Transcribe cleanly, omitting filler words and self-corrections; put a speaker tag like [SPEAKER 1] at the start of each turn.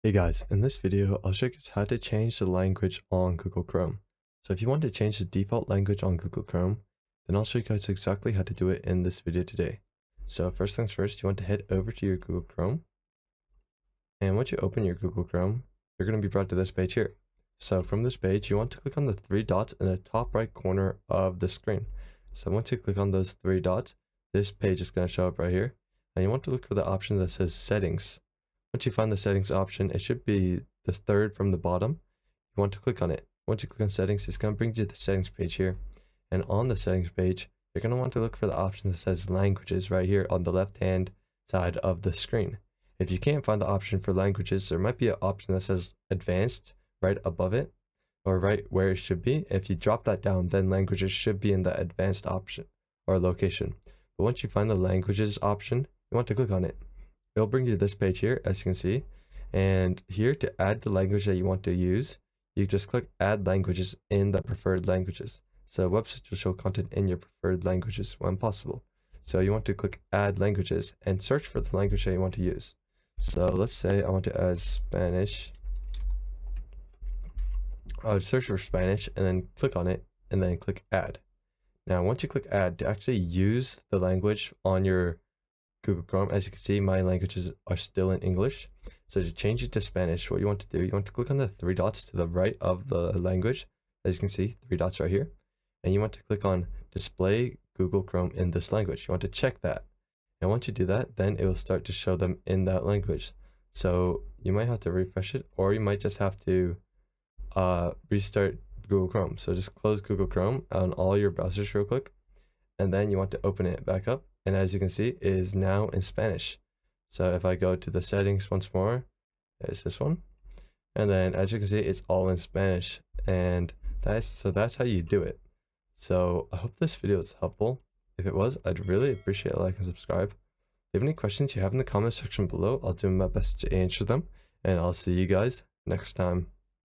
[SPEAKER 1] Hey guys, in this video, I'll show you guys how to change the language on Google Chrome. So if you want to change the default language on Google Chrome, then I'll show you guys exactly how to do it in this video today. So first things first, you want to head over to your Google Chrome. And once you open your Google Chrome, you're going to be brought to this page here. So from this page, you want to click on the three dots in the top right corner of the screen. So once you click on those three dots, this page is going to show up right here. And you want to look for the option that says settings. Once you find the settings option, it should be the third from the bottom. You want to click on it. Once you click on settings, it's going to bring you to the settings page here. And on the settings page, you're going to want to look for the option that says languages right here on the left hand side of the screen. If you can't find the option for languages, there might be an option that says advanced right above it, or right where it should be. If you drop that down, then languages should be in the advanced option or location. But once you find the languages option, you want to click on it. It'll bring you to this page here, as you can see. And here, to add the language that you want to use, you just click add languages in the preferred languages. So websites will show content in your preferred languages when possible. So you want to click add languages and search for the language that you want to use. So let's say I want to add Spanish. I would search for Spanish and then click on it and then click add. Now, once you click add, to actually use the language on your Google Chrome, as you can see, my languages are still in English. So to change it to Spanish, what you want to do, you want to click on the three dots to the right of the language. As you can see, three dots right here. And you want to click on display Google Chrome in this language. You want to check that. And once you do that, then it will start to show them in that language. So you might have to refresh it, or you might just have to restart Google Chrome. So just close Google Chrome on all your browsers real quick. And then you want to open it back up. And as you can see, it is now in Spanish. So if I go to the settings once more, it's this one. And then as you can see, it's all in Spanish. And that's how you do it. So I hope this video was helpful. If it was, I'd really appreciate a like and subscribe. If you have any questions you have in the comment section below, I'll do my best to answer them. And I'll see you guys next time.